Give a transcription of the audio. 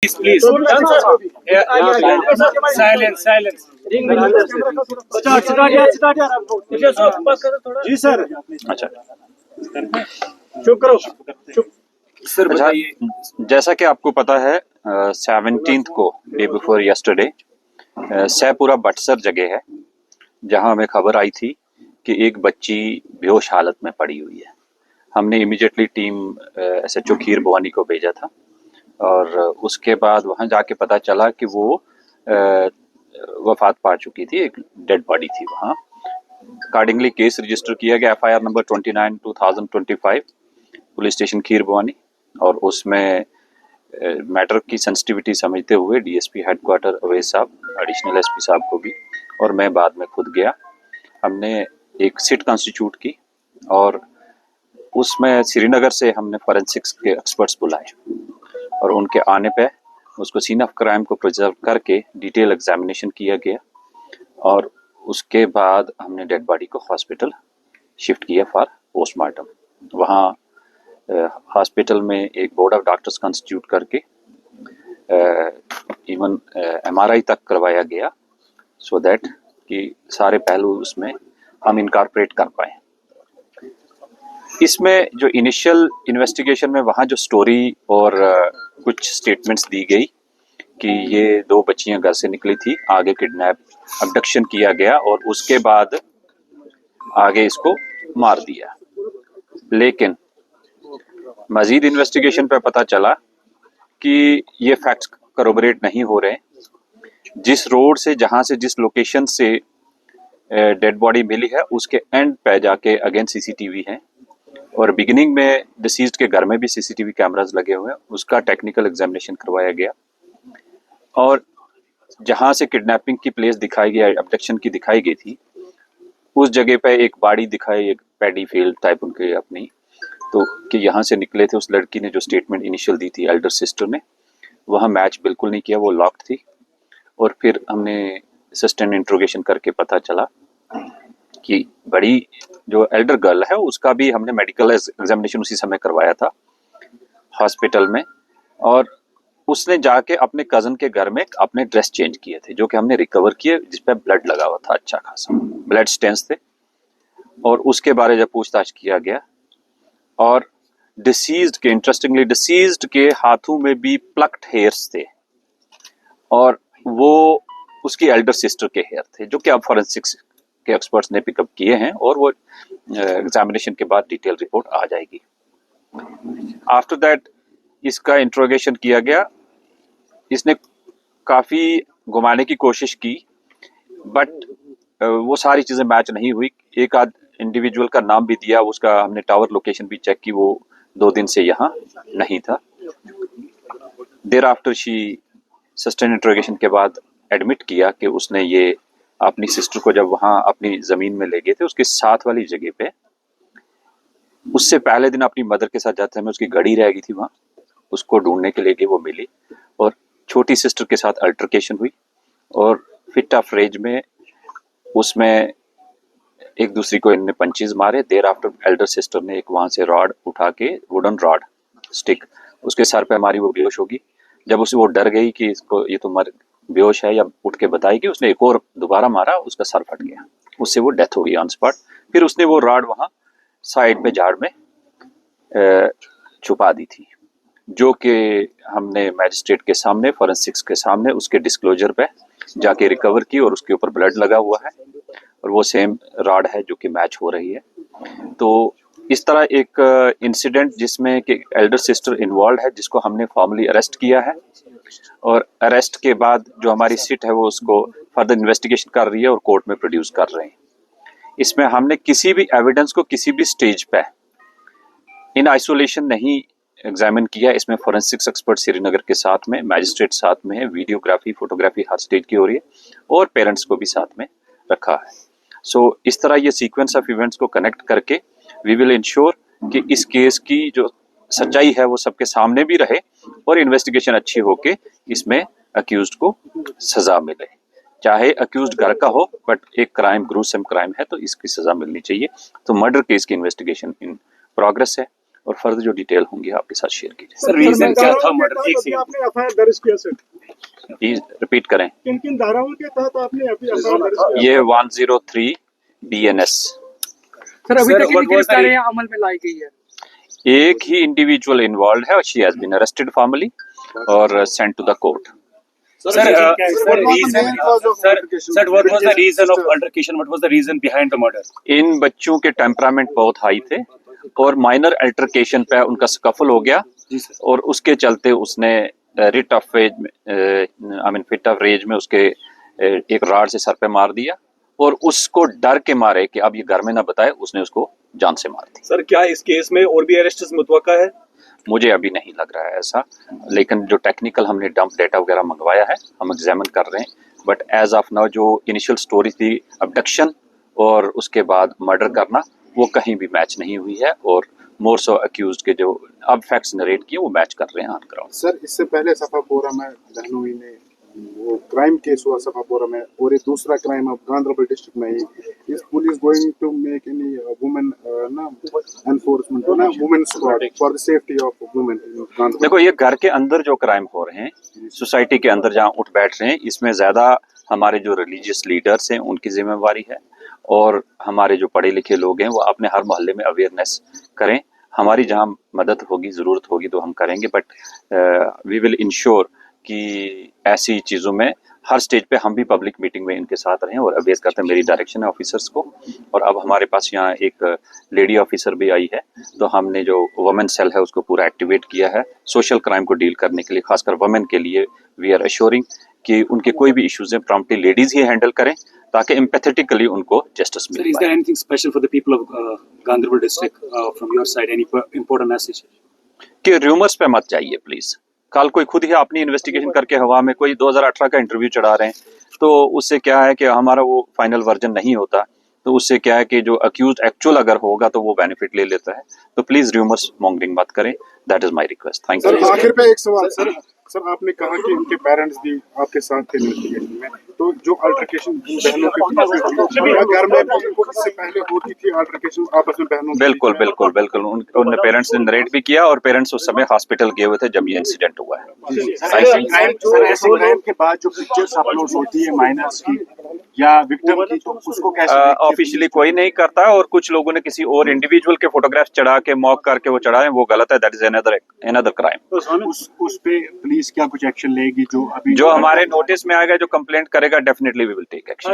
Please. Silence. Ji sir. अच्छा चुप करो। सर अच्छा, बताइए। जैसा कि आपको पता है 17th को डे बिफोर यस्टरडे सैपुरा बटसर जगह है जहां हमें खबर आई थी कि एक बच्ची बेहोश हालत में पड़ी हुई है। हमने इमीडिएटली टीम एसएचओ खीर भवानी को भेजा था और उसके बाद वहां जाके पता चला कि वो वफात पा चुकी थी, एक डेड बॉडी थी वहां। अकॉर्डिंगली केस रजिस्टर किया गया एफआईआर नंबर 29/2025 पुलिस स्टेशन खीर भवानी, और उसमें मैटर की सेंसिटिविटी समझते हुए डीएसपी हेडक्वार्टर अवैध साहब, एडिशनल एसपी साहब को भी, और मैं बाद में खुद गया। हमने एक सिट कॉन्स्टिट्यूट की और उसमें श्रीनगर से हमने फॉरेंसिक्स के एक्सपर्ट्स बुलाए और उनके आने पे उसको सीन ऑफ क्राइम को प्रिजर्व करके डिटेल एग्जामिनेशन किया गया और उसके बाद हमने डेड बॉडी को हॉस्पिटल शिफ्ट किया फॉर पोस्टमार्टम। वहाँ हॉस्पिटल में एक बोर्ड ऑफ डॉक्टर्स कॉन्स्टिट्यूट करके इवन एमआरआई तक करवाया गया सो दैट कि सारे पहलू उसमें हम इनकॉर्पोरेट कर पाए। इसमें जो इनिशियल इन्वेस्टिगेशन में वहाँ जो स्टोरी और कुछ स्टेटमेंट्स दी गई कि ये दो बच्चियां घर से निकली थी, आगे किडनैप अबडक्शन किया गया और उसके बाद आगे इसको मार दिया, लेकिन मजीद इन्वेस्टिगेशन पे पता चला कि ये फैक्ट्स करोबरेट नहीं हो रहे। जिस रोड से, जहां से, जिस लोकेशन से डेड बॉडी मिली है उसके एंड पे जाके अगेन सीसीटीवी है और बिगिनिंग में डिसीज्ड के घर में भी सीसीटीवी कैमरास लगे हुए हैं, उसका टेक्निकल एग्जामिनेशन करवाया गया और जहां से किडनैपिंग की प्लेस दिखाई गई, अबडक्शन की दिखाई गई थी, उस जगह पे एक बाड़ी दिखाई, एक पैडी फील्ड टाइप उनके अपनी, तो कि यहाँ से निकले थे। उस लड़की ने जो स्टेटमेंट इनिशियल दी थी एल्डर सिस्टर ने, वह मैच बिल्कुल नहीं किया, वो लॉक्ड थी। और फिर हमने सस्टेन इंट्रोगेशन करके पता चला कि बड़ी जो एल्डर गर्ल है उसका भी हमने मेडिकल एग्जामिनेशन उसी समय करवाया था हॉस्पिटल में, और उसने जाके अपने कजन के घर में अपने ड्रेस चेंज किए थे जो कि हमने रिकवर किए, जिसपे ब्लड लगा हुआ था, अच्छा खासा ब्लड स्टेन्स थे। और उसके बारे जब पूछताछ किया गया और डिसीज्ड के, इंटरेस्टिंगली डिसीज्ड के हाथों में भी प्लक्ड हेयर्स थे और वो उसकी एल्डर सिस्टर के हेयर थे, जो कि अब फॉरेंसिक्स के एक्सपर्ट्स ने पिकअप किए हैं और वो एग्जामिनेशन के बाद डिटेल रिपोर्ट आ जाएगी। आफ्टर दैट इसका इंट्रोगेशन किया गया। इसने काफी घुमाने की कोशिश की बट वो सारी चीजें मैच नहीं हुई। एक आध इंडिविजुअल का नाम भी दिया, उसका हमने टावर लोकेशन भी चेक की, वो 2 दिन से यहाँ नहीं था। There after she sustain interrogation के बाद एडमिट किया कि उसने ये अपनी सिस्टर को जब वहाँ अपनी जमीन में ले गए थे उसके साथ वाली जगह पे, उससे पहले दिन अपनी मदर के साथ जाते समय उसकी घड़ी रह गई थी वहाँ, उसको ढूंढने के लिए गए, वो मिली और छोटी सिस्टर के साथ अल्टरकेशन हुई और फिट ऑफ रेज में उसमें एक दूसरी को इनने पंचेस मारे। देर आफ्टर एल्डर सिस्टर ने एक वहां से रॉड उठा के, वुडन रॉड स्टिक, उसके सर पे मारी, वो बेहोश होगी। जब उसे वो डर गई कि इसको ये तो मर बेहोश है या उठ के बताएगी, उसने एक और दोबारा मारा, उसका सर फट गया, उससे वो डेथ हो गई ऑन स्पॉट। फिर उसने वो रॉड वहां साइड पे झाड़ में छुपा दी थी, जो कि हमने मैजिस्ट्रेट के सामने, फॉरेंसिक्स के सामने उसके डिस्क्लोजर पे जाके रिकवर की और उसके ऊपर ब्लड लगा हुआ है और वो सेम रॉड है जो कि मैच हो रही है। तो इस तरह एक इंसिडेंट जिसमें कि एल्डर सिस्टर इन्वॉल्व है, जिसको हमने फॉर्मली अरेस्ट किया है और अरेस्ट के बाद जो हमारी सिट है वो उसको फर्दर इन्वेस्टिगेशन कर रही है और कोर्ट में प्रोड्यूस कर रहे हैं। इसमें हमने किसी भी एविडेंस को किसी भी स्टेज पे इन आइसोलेशन नहीं एग्जामिन किया। इसमें फोरेंसिक्स एक्सपर्ट श्रीनगर के साथ में, मैजिस्ट्रेट साथ में है, वीडियोग्राफी, फोटोग्राफी हर स्टेज की हो रही है और पेरेंट्स को भी साथ में रखा है। सो इस तरह ये सीक्वेंस ऑफ इवेंट्स को कनेक्ट करके वी विल इंश्योर कि इस केस की जो सच्चाई है वो सबके सामने भी रहे और इन्वेस्टिगेशन अच्छी होके इसमें अक्यूज्ड को सजा मिले। चाहे अक्यूज्ड घर का हो बट एक क्राइम, ग्रूसम क्राइम है, तो इसकी सजा मिलनी चाहिए। तो मर्डर केस की इन्वेस्टिगेशन इन प्रोग्रेस है और फर्दर जो डिटेल होंगी आपके साथ शेयर की सर रीजन क्या था मर्डर? एक अभी आपने एफआईआर दर्ज किया सर, जाएगी। रिपीट करें। किन किन धाराओं के तहत आपने अभी एफआईआर दर्ज किया? ये 103 BNS। सर अभी Sir, तक what कितनी was the गिरफ्तारियां अमल में लाई गई है? एक ही इंडिविजुअल इन्वॉल्व है, she has been arrested formally और sent to the court. Sir, what was the reason of altercation? What was the reason behind the murder? इन बच्चों के टेम्परामेंट बहुत हाई थे और माइनर अल्टरकेशन पे उनका स्कफल हो गया और उसके चलते उसने writ of fit of rage में उसके एक राड से सर पे मार दिया और उसको डर के मारे कि अब ये घर में ना बताए, उसने उसको जान से मार दी। सर क्या इस केस में और भी अरेस्ट मुतवक्का है? मुझे अभी नहीं लग रहा है ऐसा, लेकिन जो टेक्निकल हमने डंप डेटा वगैरह मंगवाया है हम एग्जामिन कर रहे हैं, बट एज ऑफ नाउ जो इनिशियल स्टोरी थी अबडक्शन और उसके बाद मर्डर करना, वो कहीं भी मैच नहीं हुई है और मोर सो अक्यूज्ड के जो अब फैक्ट्स नरेट किए वो मैच कर रहे हैं ऑन ग्राउंड। सर इससे पहले सफापोरा में बहनोई ने वो क्राइम केस हुआ सफापोरा में और एक दूसरा क्राइम अब गांधरबल डिस्ट्रिक्ट में ही। Is police going to make any women ना एनफोर्समेंट ना women squad for the safety of women in Ganderbal? देखो ये घर के अंदर जो क्राइम हो रहे हैं, सोसाइटी के अंदर जहाँ उठ बैठ रहे हैं, इसमें ज्यादा हमारे जो रिलीजियस लीडर्स हैं उनकी जिम्मेवारी है और हमारे जो पढ़े लिखे लोग हैं वो अपने हर मोहल्ले में अवेयरनेस करें। हमारी जहाँ मदद होगी, ज़रूरत होगी तो हम करेंगे, बट वी विल इंश्योर कि ऐसी चीज़ों में हर स्टेज पे हम भी पब्लिक मीटिंग में इनके साथ रहें और अवेयर करते हैं। मेरी डायरेक्शन है ऑफिसर्स को और अब हमारे पास यहाँ एक लेडी ऑफिसर भी आई है, तो हमने जो वुमेन सेल है उसको पूरा एक्टिवेट किया है सोशल क्राइम को डील करने के लिए, खासकर वुमेन के लिए। वी आर अश्योरिंग कि उनके कोई भी इश्यूज हैं प्रॉम्प्टली लेडीज ही हैंडल करें ताकि एम्पैथेटिकली उनको justice Sir, mill is there पाए। anything special for the people of Gandharbal district from your side? Any important message? कि रूमर्स पे मत जाइए प्लीज। कल कोई खुद ही अपनी इन्वेस्टिगेशन करके हवा में कोई 2018 का इंटरव्यू चढ़ा रहे हैं, तो उससे क्या है कि हमारा वो फाइनल वर्जन नहीं होता, तो उससे क्या है कि जो अक्यूज एक्चुअल अगर होगा तो वो बेनिफिट ले लेता है। तो प्लीज रूमर्स मॉन्गरिंग मत करें, that is my request. Thank sir you. आखिर पे एक सवाल सर आपने कहा कि उनके पेरेंट्स भी आपके साथ थे इन्वेस्टिगेशन में, तो जो अल्टरकेशन बहनों के बीच घर में उनको इससे पहले होती थी अल्टरकेशन आपस में बहनों के बिल्कुल बिल्कुल बिल्कुल, उनने पेरेंट्स ने नरेट भी किया और पेरेंट्स उस समय हॉस्पिटल गए हुए थे जब ये इंसिडेंट हुआ है। ऐसे क्राइम के बाद जो पिक्चर्स अपलोड होती है माइनर्स की या विक्टिम की, तो उसको कैसे ऑफिशियली कोई नहीं करता और कुछ लोगों ने किसी और इंडिविजुअल के फोटोग्राफ चढ़ा के मॉक करके वो चढ़ाए, वो गलत है। That is another crime. उस पे पुलिस क्या कुछ एक्शन लेगी? जो अभी जो हमारे नोटिस में आएगा, जो कंप्लेंट करेगा, definitely we will take action.